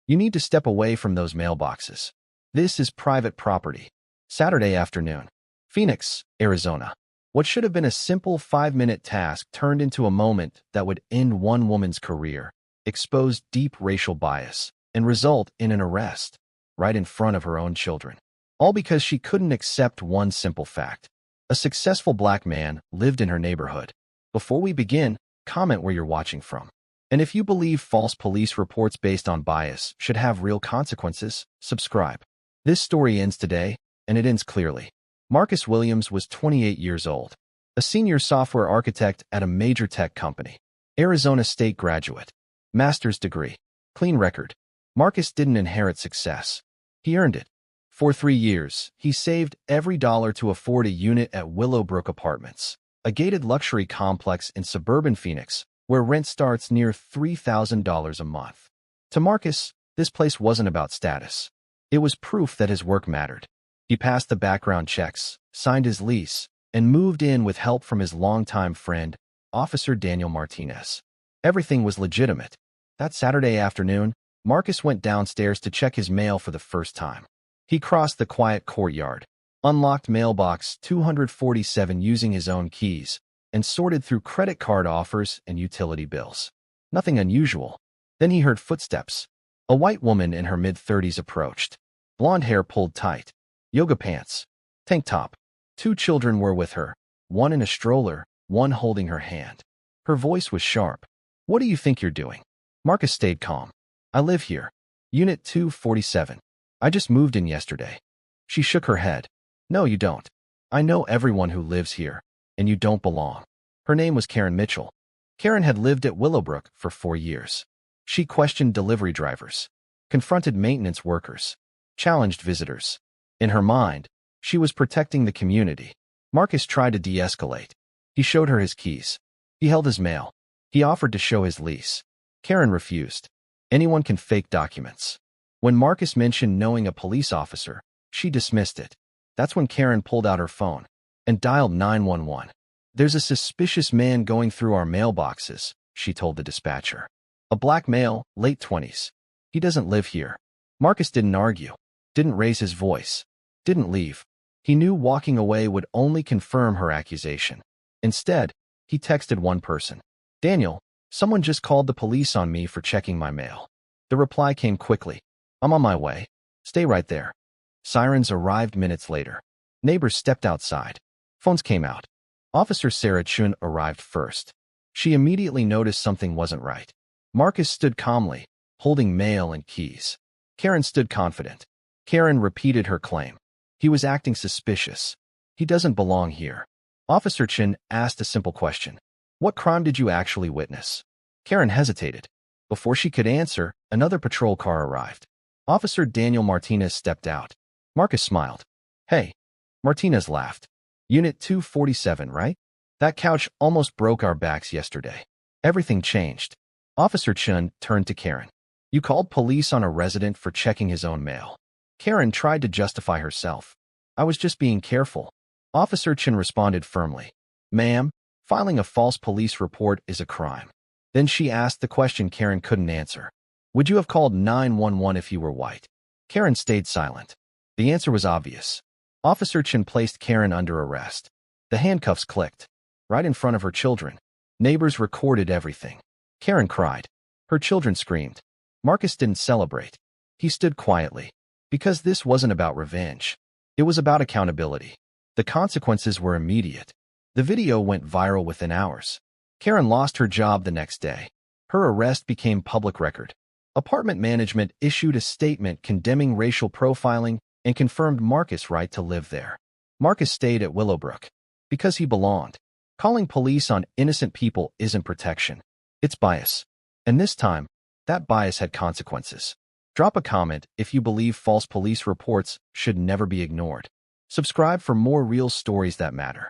You need to step away from those mailboxes. This is private property. Saturday afternoon. Phoenix, Arizona. What should have been a simple 5-minute task turned into a moment that would end one woman's career, expose deep racial bias, and result in an arrest, right in front of her own children. All because she couldn't accept one simple fact. A successful black man lived in her neighborhood. Before we begin, comment where you're watching from. And if you believe false police reports based on bias should have real consequences, subscribe. This story ends today, and it ends clearly. Marcus Williams was 28 years old, a senior software architect at a major tech company. Arizona State graduate. Master's degree. Clean record. Marcus didn't inherit success. He earned it. For 3 years, he saved every dollar to afford a unit at Willowbrook Apartments, a gated luxury complex in suburban Phoenix, where rent starts near $3,000 a month. To Marcus, this place wasn't about status. It was proof that his work mattered. He passed the background checks, signed his lease, and moved in with help from his longtime friend, Officer Daniel Martinez. Everything was legitimate. That Saturday afternoon, Marcus went downstairs to check his mail for the first time. He crossed the quiet courtyard, unlocked mailbox 247 using his own keys, and sorted through credit card offers and utility bills. Nothing unusual. Then he heard footsteps. A white woman in her mid-30s approached. Blonde hair pulled tight. Yoga pants. Tank top. 2 children were with her, one in a stroller, one holding her hand. Her voice was sharp. "What do you think you're doing?" Marcus stayed calm. "I live here. Unit 247. I just moved in yesterday." She shook her head. "No, you don't. I know everyone who lives here, and you don't belong." Her name was Karen Mitchell. Karen had lived at Willowbrook for 4 years. She questioned delivery drivers, confronted maintenance workers, challenged visitors. In her mind, she was protecting the community. Marcus tried to de-escalate. He showed her his keys. He held his mail. He offered to show his lease. Karen refused. Anyone can fake documents. When Marcus mentioned knowing a police officer, she dismissed it. That's when Karen pulled out her phone and dialed 911. "There's a suspicious man going through our mailboxes," she told the dispatcher. "A black male, late 20s. He doesn't live here." Marcus didn't argue, didn't raise his voice, didn't leave. He knew walking away would only confirm her accusation. Instead, he texted one person. "Daniel, someone just called the police on me for checking my mail." The reply came quickly. "I'm on my way. Stay right there." Sirens arrived minutes later. Neighbors stepped outside. Phones came out. Officer Sarah Chun arrived first. She immediately noticed something wasn't right. Marcus stood calmly, holding mail and keys. Karen stood confident. Karen repeated her claim. "He was acting suspicious. He doesn't belong here." Officer Chin asked a simple question. "What crime did you actually witness?" Karen hesitated. Before she could answer, another patrol car arrived. Officer Daniel Martinez stepped out. Marcus smiled. "Hey." Martinez laughed. "Unit 247, right? That couch almost broke our backs yesterday. Everything changed." Officer Chun turned to Karen. "You called police on a resident for checking his own mail." Karen tried to justify herself. "I was just being careful." Officer Chun responded firmly. "Ma'am, filing a false police report is a crime." Then she asked the question Karen couldn't answer. "Would you have called 911 if you were white?" Karen stayed silent. The answer was obvious. Officer Chin placed Karen under arrest. The handcuffs clicked. Right in front of her children. Neighbors recorded everything. Karen cried. Her children screamed. Marcus didn't celebrate. He stood quietly. Because this wasn't about revenge. It was about accountability. The consequences were immediate. The video went viral within hours. Karen lost her job the next day. Her arrest became public record. Apartment management issued a statement condemning racial profiling and confirmed Marcus' right to live there. Marcus stayed at Willowbrook because he belonged. Calling police on innocent people isn't protection. It's bias. And this time, that bias had consequences. Drop a comment if you believe false police reports should never be ignored. Subscribe for more real stories that matter.